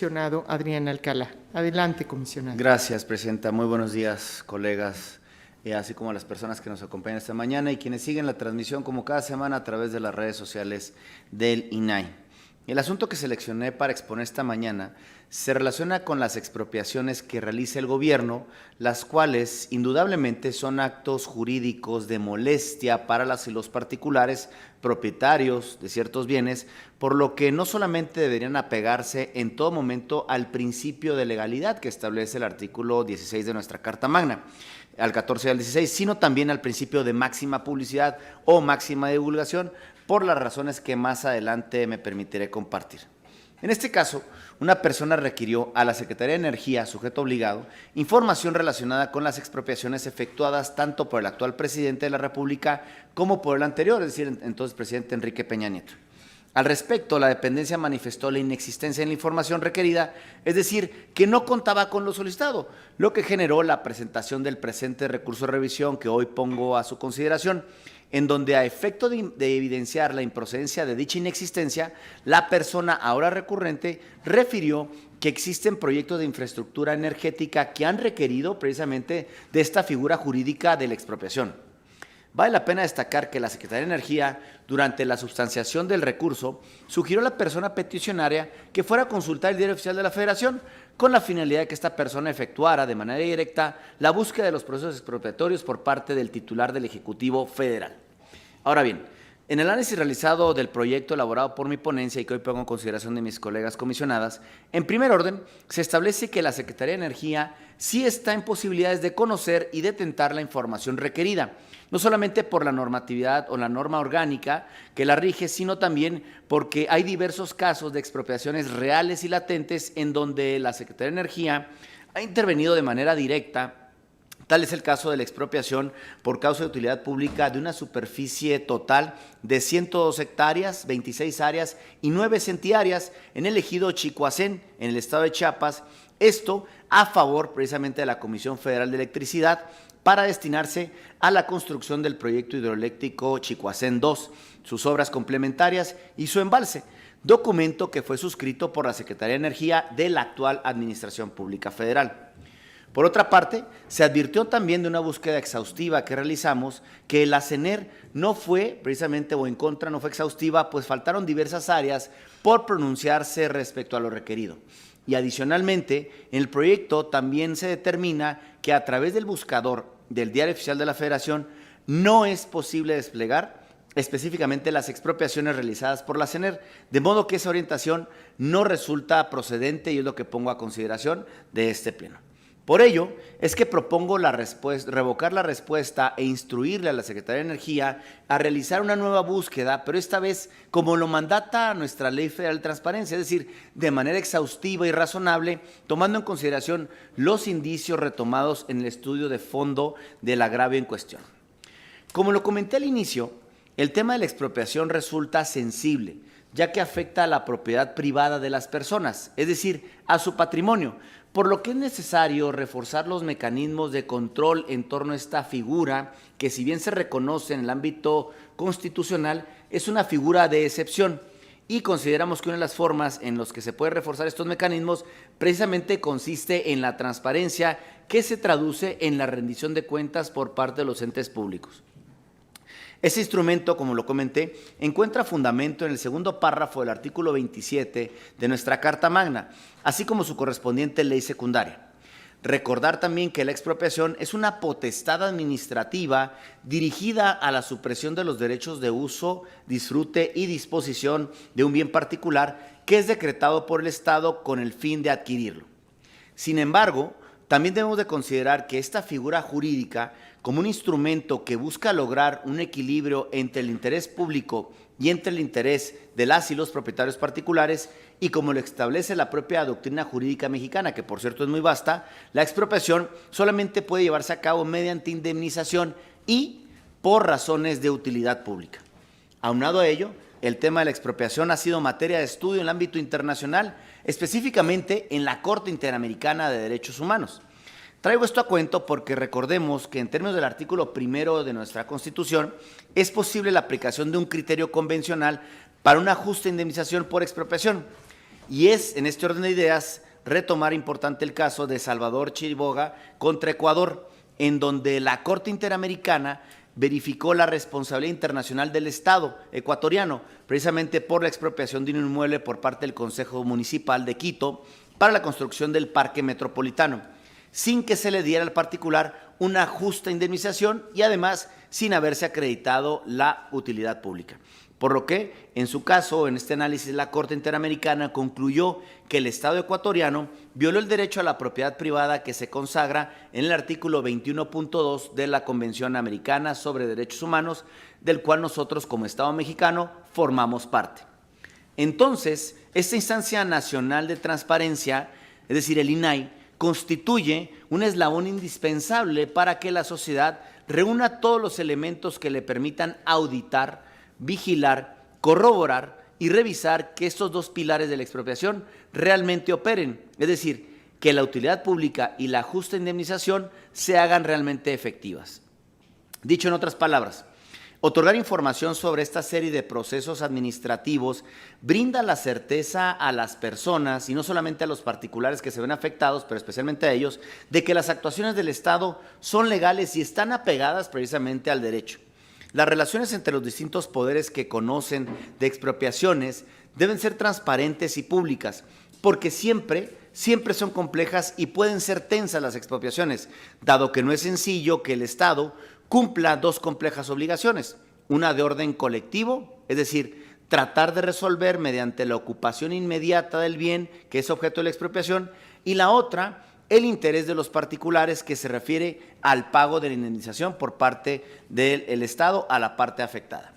Comisionado Adrián Alcalá. Adelante, comisionado. Gracias, presidenta. Muy buenos días, colegas, así como a las personas que nos acompañan esta mañana y quienes siguen la transmisión como cada semana a través de las redes sociales del INAI. El asunto que seleccioné para exponer esta mañana se relaciona con las expropiaciones que realiza el gobierno, las cuales indudablemente son actos jurídicos de molestia para las y los particulares propietarios de ciertos bienes, por lo que no solamente deberían apegarse en todo momento al principio de legalidad que establece el artículo 16 de nuestra Carta Magna, al 14 y al 16, sino también al principio de máxima publicidad o máxima divulgación, por las razones que más adelante me permitiré compartir. En este caso, una persona requirió a la Secretaría de Energía, sujeto obligado, información relacionada con las expropiaciones efectuadas tanto por el actual presidente de la República como por el anterior, es decir, entonces presidente Enrique Peña Nieto. Al respecto, la dependencia manifestó la inexistencia en la información requerida, es decir, que no contaba con lo solicitado, lo que generó la presentación del presente recurso de revisión que hoy pongo a su consideración, en donde a efecto de evidenciar la improcedencia de dicha inexistencia, la persona ahora recurrente refirió que existen proyectos de infraestructura energética que han requerido precisamente de esta figura jurídica de la expropiación. Vale la pena destacar que la Secretaría de Energía, durante la substanciación del recurso, sugirió a la persona peticionaria que fuera a consultar el Diario Oficial de la Federación con la finalidad de que esta persona efectuara de manera directa la búsqueda de los procesos expropiatorios por parte del titular del Ejecutivo Federal. Ahora bien, en el análisis realizado del proyecto elaborado por mi ponencia y que hoy pongo en consideración de mis colegas comisionadas, en primer orden, se establece que la Secretaría de Energía sí está en posibilidades de conocer y detentar la información requerida, no solamente por la normatividad o la norma orgánica que la rige, sino también porque hay diversos casos de expropiaciones reales y latentes en donde la Secretaría de Energía ha intervenido de manera directa. Tal es el caso de la expropiación por causa de utilidad pública de una superficie total de 102 hectáreas, 26 áreas y 9 centiáreas en el ejido Chicoacén, en el estado de Chiapas, esto a favor precisamente de la Comisión Federal de Electricidad para destinarse a la construcción del proyecto hidroeléctrico Chicoacén 2, sus obras complementarias y su embalse, documento que fue suscrito por la Secretaría de Energía de la actual Administración Pública Federal. Por otra parte, se advirtió también de una búsqueda exhaustiva que realizamos que la CENER no fue precisamente o en contra, no fue exhaustiva, pues faltaron diversas áreas por pronunciarse respecto a lo requerido. Y adicionalmente, en el proyecto también se determina que a través del buscador del Diario Oficial de la Federación no es posible desplegar específicamente las expropiaciones realizadas por la CENER, de modo que esa orientación no resulta procedente y es lo que pongo a consideración de este pleno. Por ello, es que propongo revocar la respuesta e instruirle a la Secretaría de Energía a realizar una nueva búsqueda, pero esta vez como lo mandata nuestra Ley Federal de Transparencia, es decir, de manera exhaustiva y razonable, tomando en consideración los indicios retomados en el estudio de fondo del agravio en cuestión. Como lo comenté al inicio, el tema de la expropiación resulta sensible, ya que afecta a la propiedad privada de las personas, es decir, a su patrimonio, por lo que es necesario reforzar los mecanismos de control en torno a esta figura, que si bien se reconoce en el ámbito constitucional, es una figura de excepción. Y consideramos que una de las formas en las que se puede reforzar estos mecanismos precisamente consiste en la transparencia que se traduce en la rendición de cuentas por parte de los entes públicos. Ese instrumento, como lo comenté, encuentra fundamento en el segundo párrafo del artículo 27 de nuestra Carta Magna, así como su correspondiente ley secundaria. Recordar también que la expropiación es una potestad administrativa dirigida a la supresión de los derechos de uso, disfrute y disposición de un bien particular que es decretado por el Estado con el fin de adquirirlo. Sin embargo, también debemos de considerar que esta figura jurídica, como un instrumento que busca lograr un equilibrio entre el interés público y entre el interés de las y los propietarios particulares, y como lo establece la propia doctrina jurídica mexicana, que por cierto es muy vasta, la expropiación solamente puede llevarse a cabo mediante indemnización y por razones de utilidad pública. Aunado a ello, el tema de la expropiación ha sido materia de estudio en el ámbito internacional, específicamente en la Corte Interamericana de Derechos Humanos. Traigo esto a cuento porque recordemos que en términos del artículo 1 de nuestra Constitución es posible la aplicación de un criterio convencional para una justa indemnización por expropiación. y es, en este orden de ideas, retomar importante el caso de Salvador Chiriboga contra Ecuador, en donde la Corte Interamericana verificó la responsabilidad internacional del Estado ecuatoriano, precisamente por la expropiación de un inmueble por parte del Consejo Municipal de Quito para la construcción del Parque Metropolitano, sin que se le diera al particular una justa indemnización y además sin haberse acreditado la utilidad pública. Por lo que, en su caso, en este análisis, la Corte Interamericana concluyó que el Estado ecuatoriano violó el derecho a la propiedad privada que se consagra en el artículo 21.2 de la Convención Americana sobre Derechos Humanos, del cual nosotros, como Estado mexicano, formamos parte. Entonces, esta instancia nacional de transparencia, es decir, el INAI, constituye un eslabón indispensable para que la sociedad reúna todos los elementos que le permitan auditar, vigilar, corroborar y revisar que estos dos pilares de la expropiación realmente operen, es decir, que la utilidad pública y la justa indemnización se hagan realmente efectivas. Dicho en otras palabras, otorgar información sobre esta serie de procesos administrativos brinda la certeza a las personas, y no solamente a los particulares que se ven afectados, pero especialmente a ellos, de que las actuaciones del Estado son legales y están apegadas precisamente al derecho. Las relaciones entre los distintos poderes que conocen de expropiaciones deben ser transparentes y públicas, porque siempre son complejas y pueden ser tensas las expropiaciones, dado que no es sencillo que el Estado cumpla dos complejas obligaciones, una de orden colectivo, es decir, tratar de resolver mediante la ocupación inmediata del bien que es objeto de la expropiación, y la otra, el interés de los particulares, que se refiere al pago de la indemnización por parte del Estado a la parte afectada.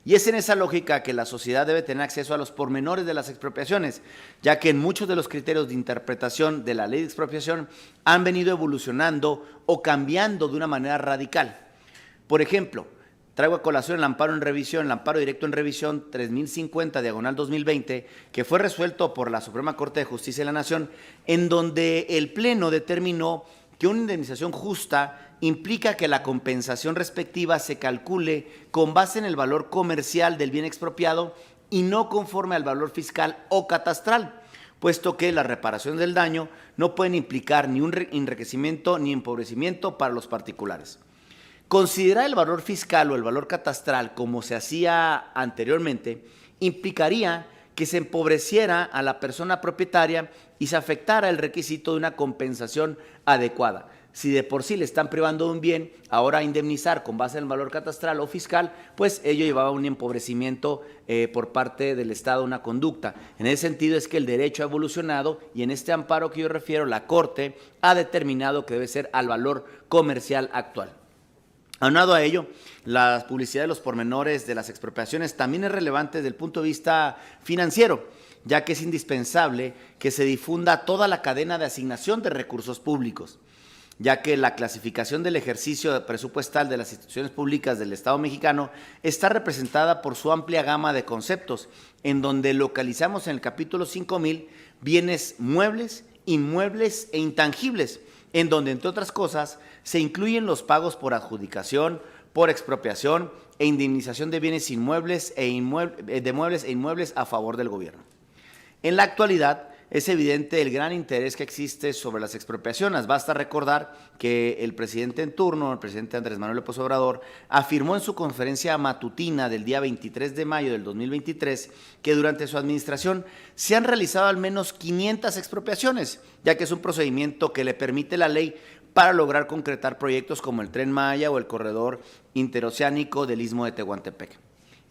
Y es en esa lógica que la sociedad debe tener acceso a los pormenores de las expropiaciones, ya que en muchos de los criterios de interpretación de la ley de expropiación han venido evolucionando o cambiando de una manera radical. Por ejemplo, traigo a colación el amparo en revisión, el amparo directo en revisión 3050/2020, que fue resuelto por la Suprema Corte de Justicia de la Nación, en donde el Pleno determinó que una indemnización justa implica que la compensación respectiva se calcule con base en el valor comercial del bien expropiado y no conforme al valor fiscal o catastral, puesto que la reparación del daño no pueden implicar ni un enriquecimiento ni empobrecimiento para los particulares. Considerar el valor fiscal o el valor catastral como se hacía anteriormente implicaría que se empobreciera a la persona propietaria y se afectara el requisito de una compensación adecuada. Si de por sí le están privando de un bien, ahora indemnizar con base en el valor catastral o fiscal, pues ello llevaba un empobrecimiento por parte del Estado, una conducta. En ese sentido es que el derecho ha evolucionado y en este amparo que yo refiero, la Corte ha determinado que debe ser al valor comercial actual. Aunado a ello, la publicidad de los pormenores de las expropiaciones también es relevante desde el punto de vista financiero, ya que es indispensable que se difunda toda la cadena de asignación de recursos públicos, ya que la clasificación del ejercicio presupuestal de las instituciones públicas del Estado mexicano está representada por su amplia gama de conceptos, en donde localizamos en el capítulo 5000 bienes muebles, inmuebles e intangibles, en donde, entre otras cosas, se incluyen los pagos por adjudicación, por expropiación e indemnización de bienes inmuebles de muebles e inmuebles a favor del gobierno. En la actualidad, es evidente el gran interés que existe sobre las expropiaciones. Basta recordar que el presidente en turno, el presidente Andrés Manuel López Obrador, afirmó en su conferencia matutina del día 23 de mayo del 2023 que durante su administración se han realizado al menos 500 expropiaciones, ya que es un procedimiento que le permite la ley para lograr concretar proyectos como el Tren Maya o el corredor interoceánico del Istmo de Tehuantepec.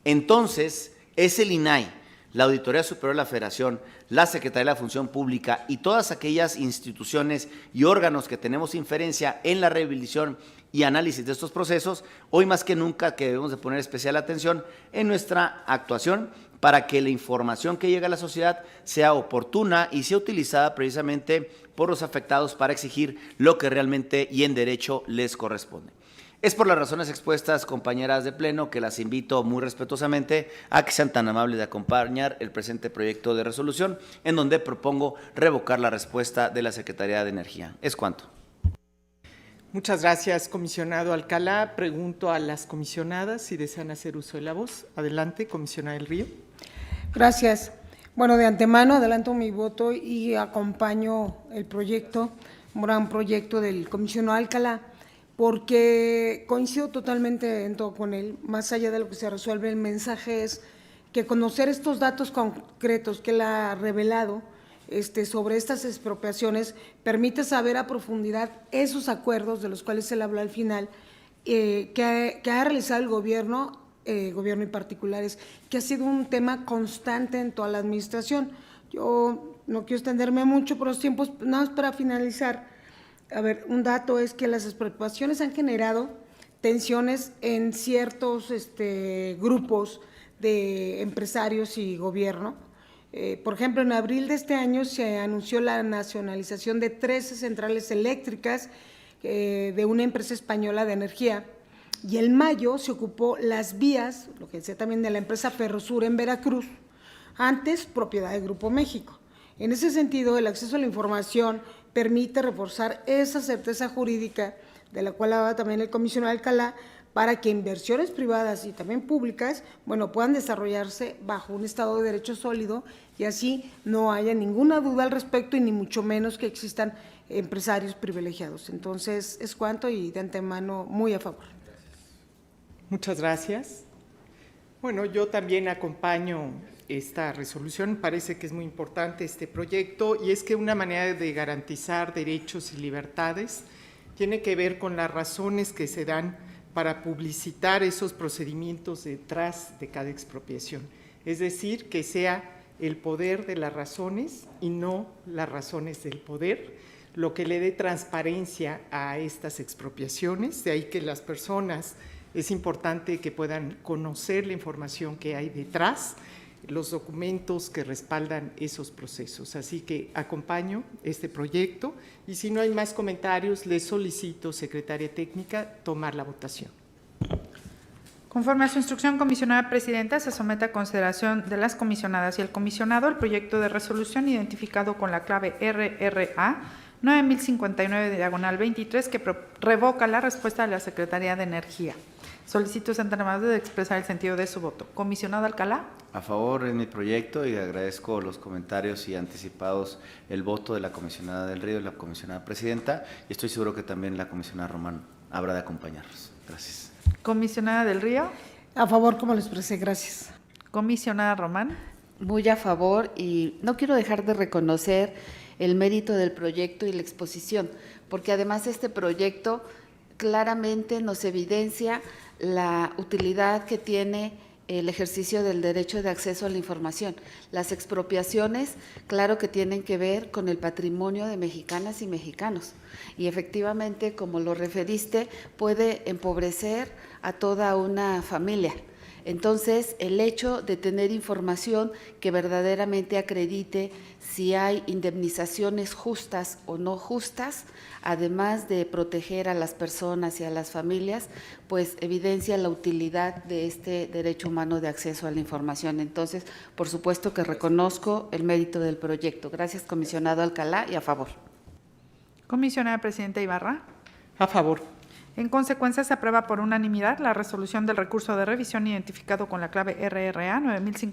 Entonces, es el INAI, la Auditoría Superior de la Federación, la Secretaría de la Función Pública y todas aquellas instituciones y órganos que tenemos inferencia en la revisión y análisis de estos procesos, hoy más que nunca que debemos de poner especial atención en nuestra actuación para que la información que llega a la sociedad sea oportuna y sea utilizada precisamente por los afectados para exigir lo que realmente y en derecho les corresponde. Es por las razones expuestas, compañeras de Pleno, que las invito muy respetuosamente a que sean tan amables de acompañar el presente proyecto de resolución, en donde propongo revocar la respuesta de la Secretaría de Energía. Es cuanto. Muchas gracias, comisionado Alcalá. Pregunto a las comisionadas si desean hacer uso de la voz. Adelante, comisionada del Río. Gracias. Bueno, de antemano adelanto mi voto y acompaño el proyecto, un gran proyecto del comisionado Alcalá, porque coincido totalmente en todo con él. Más allá de lo que se resuelve, el mensaje es que conocer estos datos concretos que él ha revelado sobre estas expropiaciones permite saber a profundidad esos acuerdos de los cuales él habla al final, que ha realizado el gobierno y particulares, que ha sido un tema constante en toda la administración. Yo no quiero extenderme mucho por los tiempos, nada más para finalizar. A ver, un dato es que las expropiaciones han generado tensiones en ciertos grupos de empresarios y gobierno. Por ejemplo, en abril de este año se anunció la nacionalización de 13 centrales eléctricas de una empresa española de energía, y en mayo se ocupó las vías, lo que decía también de la empresa Ferrosur en Veracruz, antes propiedad de Grupo México. En ese sentido, el acceso a la información permite reforzar esa certeza jurídica de la cual hablaba también el comisionado Alcalá, para que inversiones privadas y también públicas, bueno, puedan desarrollarse bajo un Estado de Derecho sólido, y así no haya ninguna duda al respecto y ni mucho menos que existan empresarios privilegiados. Entonces, es cuanto, y de antemano muy a favor. Muchas gracias. Bueno, yo también acompaño esta resolución. Parece que es muy importante este proyecto, y es que una manera de garantizar derechos y libertades tiene que ver con las razones que se dan para publicitar esos procedimientos detrás de cada expropiación. Es decir, que sea el poder de las razones y no las razones del poder lo que le dé transparencia a estas expropiaciones. De ahí que las personas, es importante que puedan conocer la información que hay detrás, los documentos que respaldan esos procesos. Así que acompaño este proyecto, y si no hay más comentarios, les solicito, secretaria técnica, tomar la votación. Conforme a su instrucción, comisionada presidenta, se somete a consideración de las comisionadas y el comisionado el proyecto de resolución identificado con la clave RRA 9059/23, que revoca la respuesta de la Secretaría de Energía. Solicito Santa Madre de expresar el sentido de su voto. Comisionado Alcalá. A favor en mi proyecto, y agradezco los comentarios y anticipados el voto de la comisionada del Río y la comisionada presidenta, y estoy seguro que también la comisionada Román habrá de acompañarnos. Gracias. Comisionada del Río. A favor, como lo expresé, gracias. Comisionada Román. Muy a favor, y no quiero dejar de reconocer el mérito del proyecto y la exposición, porque además este proyecto claramente nos evidencia la utilidad que tiene el ejercicio del derecho de acceso a la información. Las expropiaciones, claro que tienen que ver con el patrimonio de mexicanas y mexicanos, y efectivamente, como lo referiste, puede empobrecer a toda una familia. Entonces, el hecho de tener información que verdaderamente acredite si hay indemnizaciones justas o no justas, además de proteger a las personas y a las familias, pues evidencia la utilidad de este derecho humano de acceso a la información. Entonces, por supuesto que reconozco el mérito del proyecto. Gracias, comisionado Alcalá, y a favor. Comisionada presidenta Ibarra. A favor. En consecuencia, se aprueba por unanimidad la resolución del recurso de revisión identificado con la clave RRA 9050.